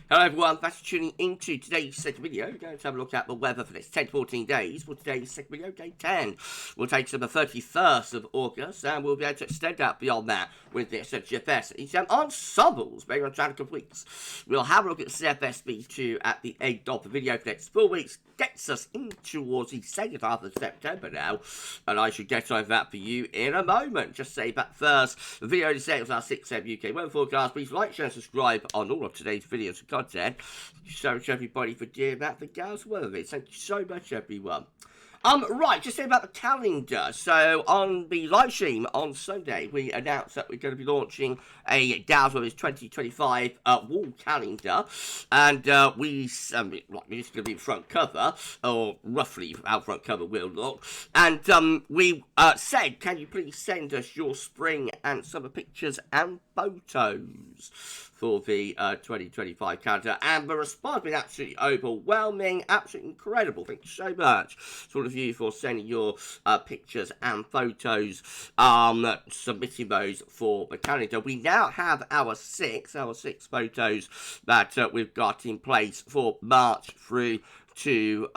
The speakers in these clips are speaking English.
Hello everyone, thanks for tuning into today's second video. We're going to have a look at the weather for the next 10 to 14 days. For today's second video, day 10. We'll take to the 31st of August, and we'll be able to extend out beyond that with the GFS and ECM ensembles, maybe on a couple of weeks. We'll have a look at CFS V2 at the end of the video for the next 4 weeks. Gets us in towards the second half of September now, and I should get over that for you in a moment. Just say that first, the video today was our 6 AM UK weather forecast. Please like, share, and subscribe on all of today's videos and content. Thank you so much, everybody, for doing that for GavsWeatherVids. Thank you so much, everyone. Right, just say about the calendar. So, on the live stream on Sunday, we announced that we're going to be launching a GavsWeatherVids 2025 wall calendar. And it's going to be front cover, or roughly how front cover will look. And we said, can you please send us your spring and summer pictures and photos for the 2025 calendar, and the response has been absolutely overwhelming, absolutely incredible. Thank you so much to all of you for sending your pictures and photos, submitting those for the calendar. We now have our six photos that we've got in place for March through to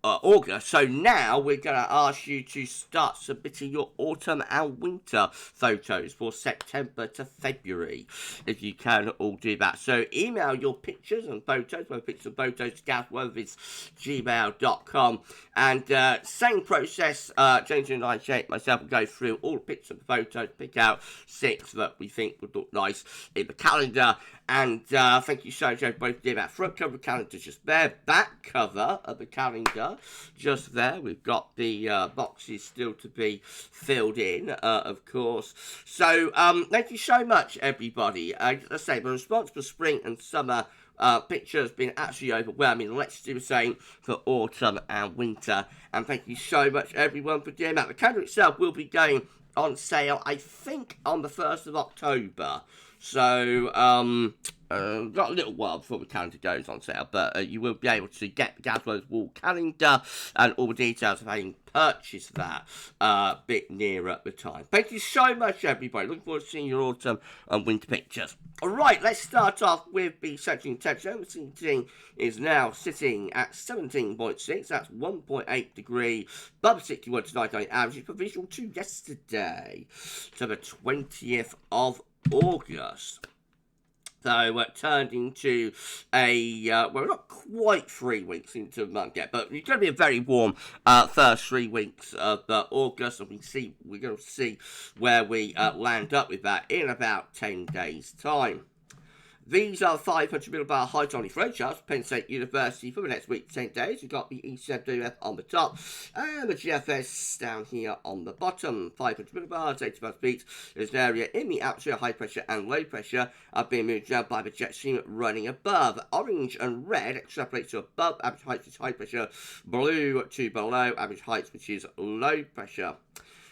August. So now we're going to ask you to start submitting your autumn and winter photos for September to February, if you can all do that. So email your pictures and photos, to GavsWeatherVids@gmail.com, and same process. James and I, myself, will go through all the pictures and photos, pick out 6 that we think would look nice in the calendar. And thank you so much, everybody, for doing that. Front cover of the calendar just there. Back cover of the calendar just there. We've got the boxes still to be filled in, of course. So thank you so much, everybody. As I say, the response for spring and summer picture has been absolutely overwhelming. Let's do the same for autumn and winter. And thank you so much, everyone, for doing that. The calendar itself will be going on sale, I think, on the 1st of October. So, got a little while before the calendar goes on sale, but you will be able to get the GavsWeatherVids wall calendar and all the details of how you can purchase that a bit nearer the time. Thank you so much, everybody. Looking forward to seeing your autumn and winter pictures. Alright, let's start off with the central temperature. The setting is now sitting at 17.6. That's 1.8 degrees above 61 to 99 average, provisional to yesterday, so the 20th of August. So it turned into a, we're not quite 3 weeks into the month yet, but it's going to be a very warm first 3 weeks of August, and we're going to see where we land up with that in about 10 days' time. These are 500 millibar hydronic flow charts for Penn State University for the next week, 10 days. We've got the ECM on the top and the GFS down here on the bottom. 500 millibars, 85 feet. There's an area in the atmosphere, high pressure and low pressure, are being moved around by the jet stream running above. Orange and red extrapolate to above average heights, which is high pressure. Blue to below average heights, which is low pressure.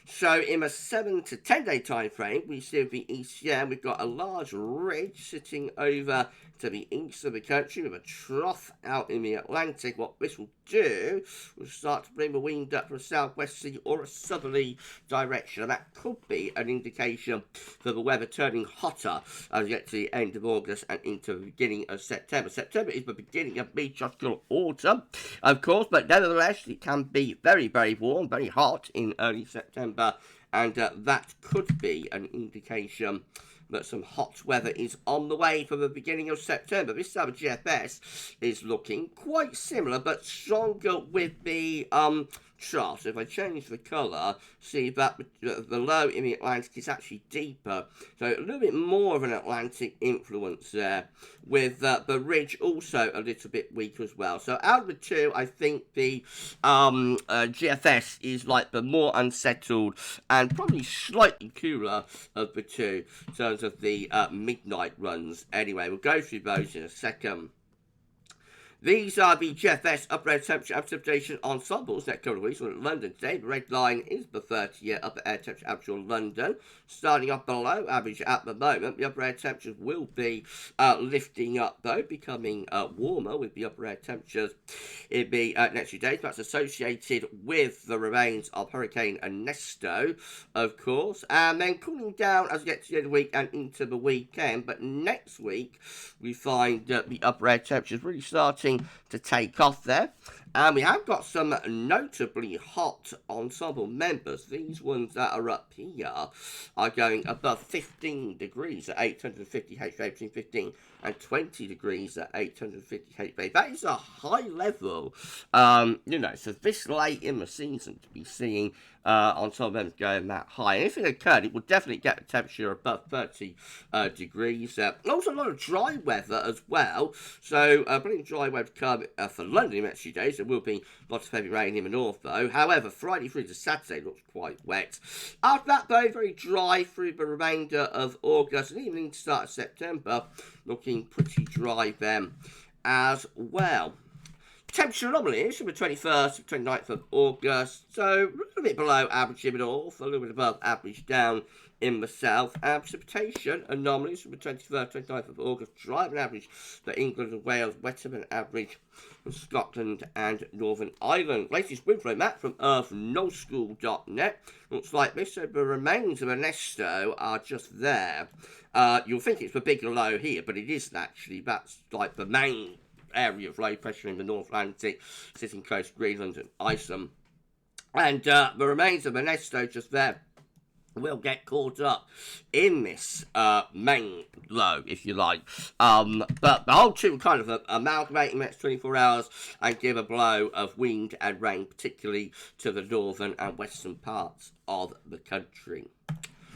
So in a 7 to 10 day time frame, we see the ECM, we've got a large ridge sitting over to the east of the country with a trough out in the Atlantic. What this will do will start to bring the wind up from a southwesterly or a southerly direction, and that could be an indication for the weather turning hotter as we get to the end of August and into the beginning of September. September is the beginning of meteorological autumn, of course, but nevertheless it can be very, very warm, very hot in early September, and that could be an indication that some hot weather is on the way for the beginning of September. This time GFS is looking quite similar, but stronger with the trough. So if I change the colour, see that the low in the Atlantic is actually deeper. So a little bit more of an Atlantic influence there, with the ridge also a little bit weaker as well. So out of the two, I think the GFS is like the more unsettled and probably slightly cooler of the two in terms of the midnight runs. Anyway, we'll go through those in a second. These are the GFS upper air temperature precipitation ensembles next couple of weeks. We're at London today. The red line is the 30-year upper air temperature average on London. Starting off below average at the moment. The upper air temperatures will be lifting up though, becoming warmer with the upper air temperatures in the next few days. That's associated with the remains of Hurricane Ernesto, of course. And then cooling down as we get to the end of the week and into the weekend. But next week we find the upper air temperatures really starting to take off there. And we have got some notably hot ensemble members. These ones that are up here are going above 15 degrees at 850 Heatwave, between 15 and 20 degrees at 850 Heatwave. That is a high level, so this late in the season to be seeing ensemble members going that high. And if it occurred, it would definitely get the temperature above 30 degrees. Also a lot of dry weather as well. So plenty of dry weather to come for London in the next few days. There will be lots of heavy rain in the north though. However, Friday through to Saturday looks quite wet. After that though, very dry through the remainder of August and even into the start of September. Looking pretty dry then as well. Temperature anomalies from the 21st to 29th of August, so a little bit below average in the north, a little bit above average down in the south. And precipitation anomalies from the 21st to 29th of August, drier than average for England and Wales, wetter than average for Scotland and Northern Ireland. Latest wind flow map from earthnullschool.net looks like this. So the remains of Ernesto are just there. You'll think it's the big low here, but it isn't actually. That's like the main area of low pressure in the North Atlantic, sitting close to Greenland and Iceland. And the remains of Ernesto just there will get caught up in this main low, if you like. But the whole two will kind of amalgamate in the next 24 hours and give a blow of wind and rain, particularly to the northern and western parts of the country.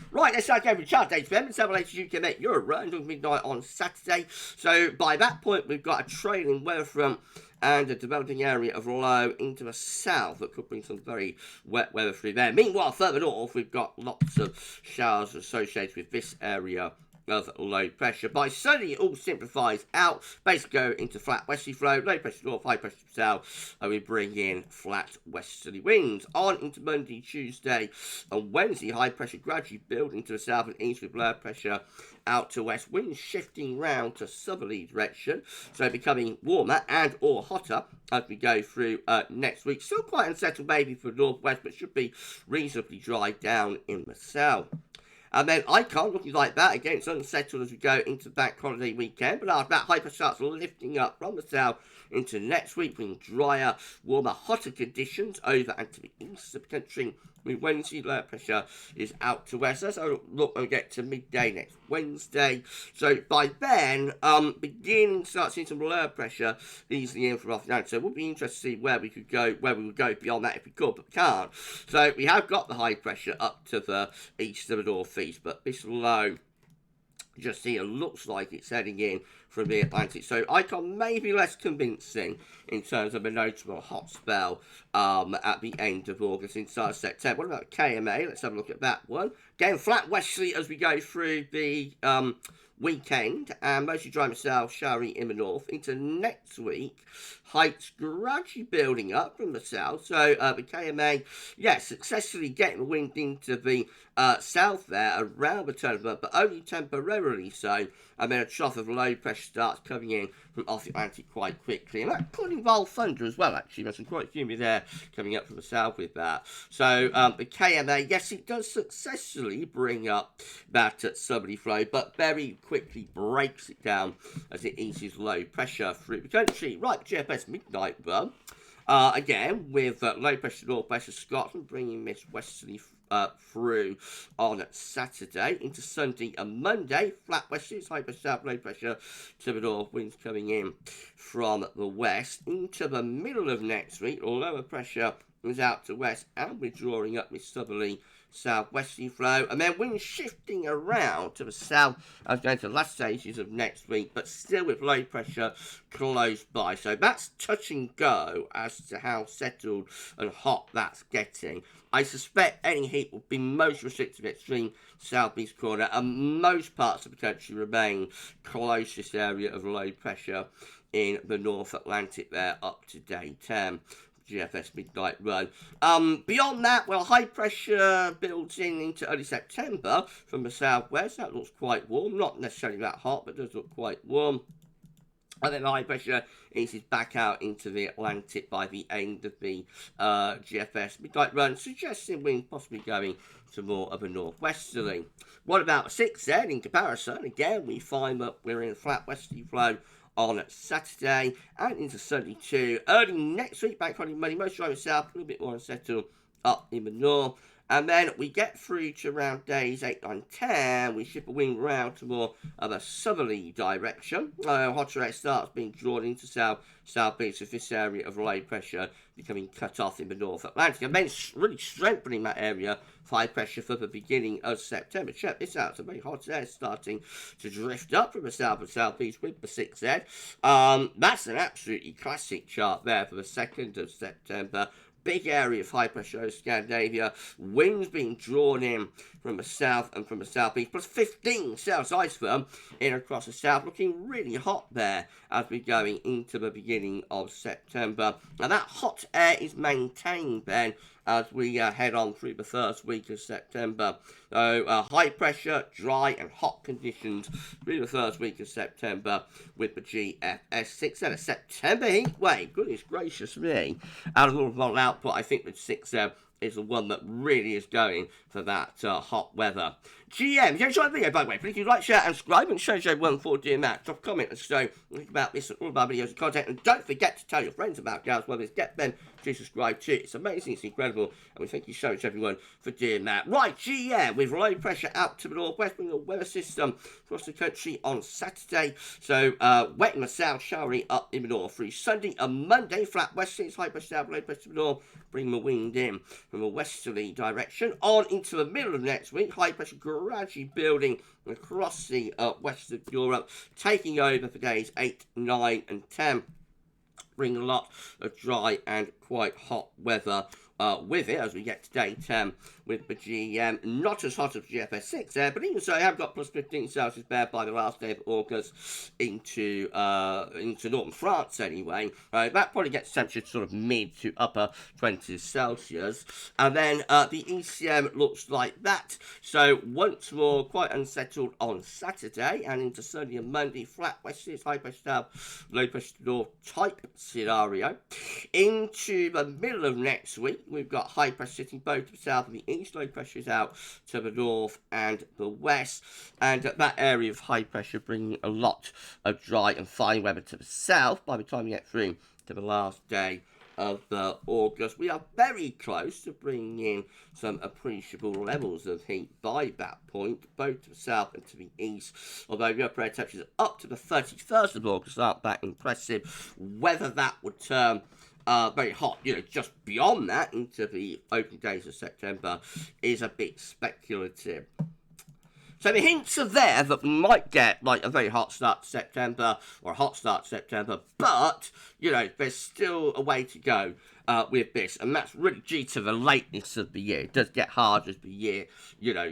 Right, let's start going with chart data. Let's have a latest UK Met Euro run until midnight on Saturday. So by that point, we've got a trailing weather front and a developing area of low into the south that could bring some very wet weather through there. Meanwhile, further north, we've got lots of showers associated with this area of low pressure. By Sunday, it all simplifies out. Basically go into flat westerly flow, low pressure north, high pressure south, and we bring in flat westerly winds. On into Monday, Tuesday, and Wednesday, high pressure gradually building to the south and east with low pressure out to west. Winds shifting round to southerly direction, so becoming warmer and or hotter as we go through next week. Still quite unsettled maybe for the northwest, but should be reasonably dry down in the south. And then Icon looking like that. Again, it's unsettled as we go into the bank holiday weekend. But after that, high pressure starts lifting up from the south into next week, bringing drier, warmer, hotter conditions over and to the east of the country. With Wednesday, low pressure is out to west. So look, we'll get to midday next Wednesday. So by then, beginning to start seeing some low pressure easing in from off the land. So we'll be interested to see where we could go, where we would go beyond that if we could, but we can't. So we have got the high pressure up to the east of the northeast, but this low just here looks like it's heading in from the Atlantic. So Icon may be less convincing in terms of a notable hot spell at the end of August inside September. What about KMA? Let's have a look at that one. Again, flat westerly as we go through the weekend, and mostly dry in the south, showery in the north. Into next week, heights gradually building up from the south. So the KMA, yes, successfully getting the wind into the south there around the turn of the month, but only temporarily so. And then a trough of low pressure starts coming in from off the Atlantic quite quickly. And that could involve thunder as well, actually. There's some quite humid air coming up from the south with that. So the KMA, yes, it does successfully bring up that southerly flow, but very quickly breaks it down as it eases low pressure through the country. Right, GFS midnight run. Again, with low pressure northwest of Scotland, bringing this westerly through on Saturday into Sunday and Monday. Flat westerlies, high pressure south, low pressure to the north, winds coming in from the west. Into the middle of next week, lower pressure is out to west, and we're drawing up this southerly southwesterly flow, and then winds shifting around to the south as going to the last stages of next week, but still with low pressure close by. So that's touch and go as to how settled and hot that's getting. I suspect any heat will be most restricted to the extreme southeast corner, and most parts of the country remain closest area of low pressure in the North Atlantic there up to day 10. GFS midnight run. Beyond that, well, high pressure builds in into early September from the southwest. That looks quite warm. Not necessarily that hot, but does look quite warm. And then the high pressure eases back out into the Atlantic by the end of the GFS midnight run, suggesting wind possibly going to more of a northwesterly. What about 6Z in comparison? Again, we find that we're in a flat westerly flow on Saturday and into Sunday too. Early next week, bank holiday Monday, most driving south, a little bit more unsettled up in the north. And then we get through to around days 8, 9, 10. We ship a wind round to more of a southerly direction. Hotter air starts being drawn into southeast of this area of low pressure becoming cut off in the North Atlantic. And then really strengthening that area of high pressure for the beginning of September. Check this out. Some very hot air starting to drift up from the south and southeast with the 6Z. That's an absolutely classic chart there for the 2nd of September. Big area of high pressure over Scandinavia, winds being drawn in from the south and from the southeast, plus 15 cells ice firm in across the south, looking really hot there as we're going into the beginning of September. Now that hot air is maintained then as we head on through the first week of September. So high pressure, dry and hot conditions through the first week of September with the GFS 6 and a September heat wave. Goodness gracious me. Out of all of our output, I think the 6 is the one that really is going for that hot weather. GM, if you enjoyed the video, by the way, please like, share, and subscribe, and show one for doing that. Drop a comment and so think about this and all of our videos and content, and don't forget to tell your friends about GavsWeatherVids. Get them to subscribe too. It's amazing, it's incredible, and we thank you so much, everyone, for doing that. Right, GM, with low pressure out to the northwest, bringing a weather system across the country on Saturday. So, wet in the south, showery up in the north. Through Sunday and Monday, flat westerlies, high pressure south, low pressure to the north, bring the wind in from a westerly direction. On into the middle of next week, high pressure gradually building across the west of Europe, taking over for days 8, 9 and 10. Bring a lot of dry and quite hot weather with it as we get to day 10 with the GM. Not as hot as GFS 6 there, but even so, I have got plus 15 Celsius there by the last day of August into northern France anyway. That probably gets temperature sort of mid to upper 20s Celsius. And then the ECM looks like that. So once more, quite unsettled on Saturday and into Sunday and Monday. Flat westerlies, high pressure south, low pressure north type scenario. Into the middle of next week, we've got high pressure sitting both to the south and the east. Low pressure is out to the north and the west, and that area of high pressure bringing a lot of dry and fine weather to the south by the time we get through to the last day of August. We are very close to bringing in some appreciable levels of heat by that point, both to the south and to the east, although the upper air temperatures up to the 31st of August aren't that impressive. Whether that would turn very hot, just beyond that into the opening days of September is a bit speculative. So the hints are there that we might get like a very hot start to September or a hot start to September, but, there's still a way to go with this, and that's really due to the lateness of the year. It does get harder as the year,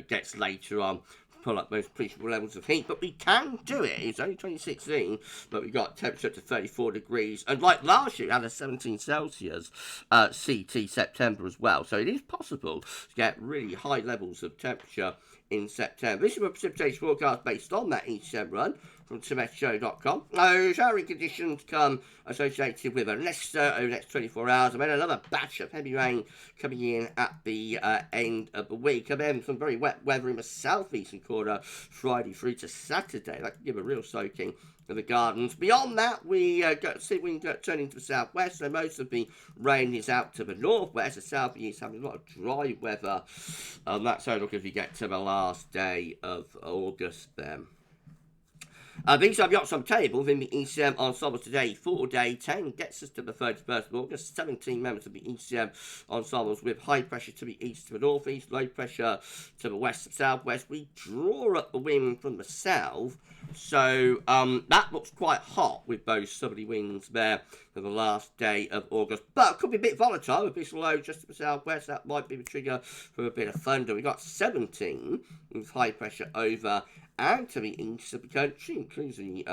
gets later on. Pull up those appreciable levels of heat, but we can do it. It's only 2016, but we got temperature up to 34 degrees, and like last year, we had a 17 Celsius CT September as well. So it is possible to get really high levels of temperature in September. This is a precipitation forecast based on that ECM run from TMSshow.com. Showery conditions come associated with Ernesto over the next 24 hours, and then another batch of heavy rain coming in at the end of the week. And then some very wet weather in the southeastern corner Friday through to Saturday. That can give a real soaking of the gardens. Beyond that, we see wind turning to the southwest, so most of the rain is out to the northwest. The southeast having a lot of dry weather. That's how it looks as we get to the last day of August then. These are the yachts on the table within the ECM ensembles today for day 10. Gets us to the 31st of August. 17 members of the ECM ensembles with high pressure to the east to the northeast, low pressure to the west and southwest. We draw up the wind from the south. So that looks quite hot with those southerly winds there for the last day of August. But it could be a bit volatile with this low just to the southwest. That might be the trigger for a bit of thunder. We got 17 with high pressure over and to the east of the country, including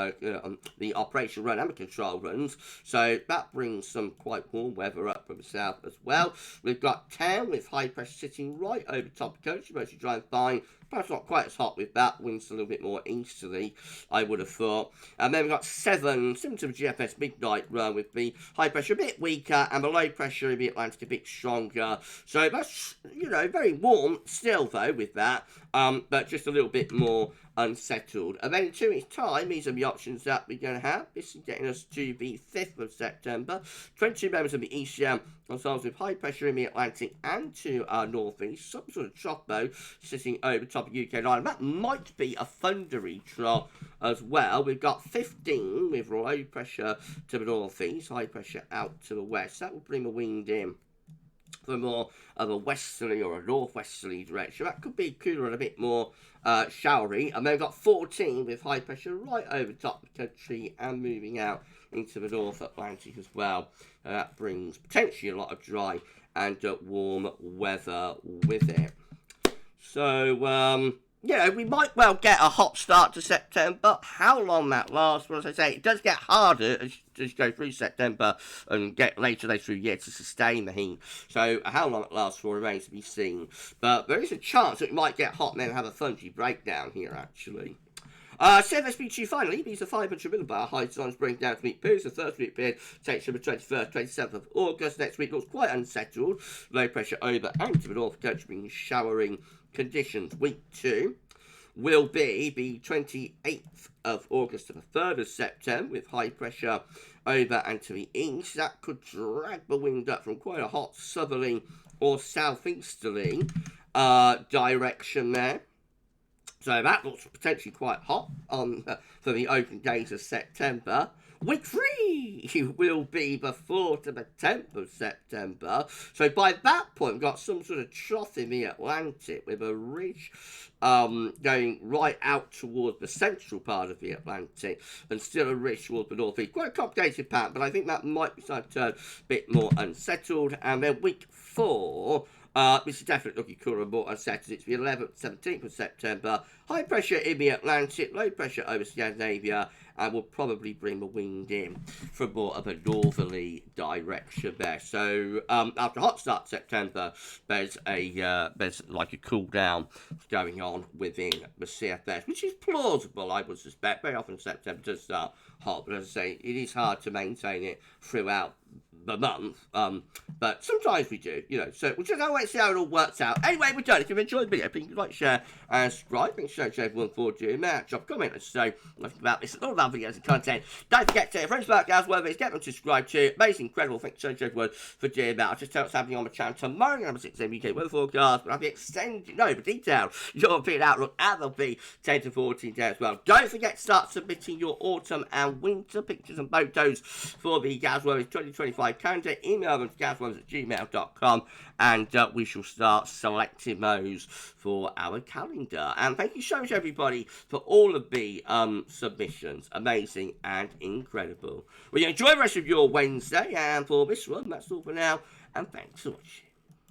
the operation run and the control runs. So that brings some quite warm weather up from the south as well. We've got 10 with high pressure sitting right over top of the country, mostly dry and fine. Perhaps not quite as hot with that. Winds a little bit more easterly, I would have thought. And then we've got 7 to the GFS midnight run with the high pressure a bit weaker and the low pressure in the Atlantic a bit stronger. So that's, you know, very warm still though with that, but just a little bit more unsettled. And then in 2 weeks' time, these are the options that we're going to have. This is getting us to the 5th of September. 22 members of the ECM ensembles with high pressure in the Atlantic and to our northeast. Some sort of trough though sitting over top of UK line. That might be a thundery trough as well. We've got 15 with low pressure to the northeast, high pressure out to the west. That will bring the wind in for more of a westerly or a northwesterly direction. That could be cooler and a bit more showery. And then we've got 14 with high pressure right over top of the country and moving out into the North Atlantic as well. That brings potentially a lot of dry and warm weather with it. So, you know, we might well get a hot start to September. How long that lasts, well, as I say, it does get harder as you go through September and get later through the year to sustain the heat. So how long it lasts for remains to be seen. But there is a chance that it might get hot and then have a thundery breakdown here, actually. CFSP2 finally, these are 500 millibar high times bring down to meet periods. The first week period takes from the 21st, 27th of August. Next week looks quite unsettled. Low pressure over and to the north country, bringing showering conditions. Week 2 will be the 28th of August to the 3rd of September with high pressure over and to the east. That could drag the wind up from quite a hot southerly or southeasterly direction there. So that looks potentially quite hot for the open days of September. Week 3 will be the 4th to the 10th of September. So by that point, we've got some sort of trough in the Atlantic with a ridge going right out towards the central part of the Atlantic and still a ridge towards the northeast. Quite a complicated pattern, but I think that might be starting to turn a bit more unsettled. And then week 4... this is definitely looking cooler and more unsettled. It's the 11th, 17th of September. High pressure in the Atlantic, low pressure over Scandinavia, and will probably bring the wind in from more of a northerly direction there. So after a hot start September, there's like a cool down going on within the CFS, which is plausible, I would suspect. Very often September does start hot, but as I say, it is hard to maintain it throughout the month, but sometimes we do, you know, so we'll just wait and see how it all works out. Anyway, we're done. If you've enjoyed the video, please like, share, and subscribe. Thanks so much everyone for doing that. Drop a comment and say nothing about this and all of our videos and content. Don't forget to tell your friends about GavsWeatherVids, get them to subscribe to. Amazing, incredible. Thanks so much everyone for doing that. I'll just tell what's happening on my channel tomorrow, number 6 UK weather forecast, but I'll be extending, no, but detailed European outlook, and there'll be 10 to 14 days as well. Don't forget to start submitting your autumn and winter pictures and photos for the GavsWeatherVids 2025 calendar. Email them to GavsWeatherVids@gmail.com, and we shall start selecting those for our calendar. And thank you so much everybody for all of the submissions. Amazing and incredible. Well, you enjoy the rest of your Wednesday, and for this one, that's all for now, and thanks for watching.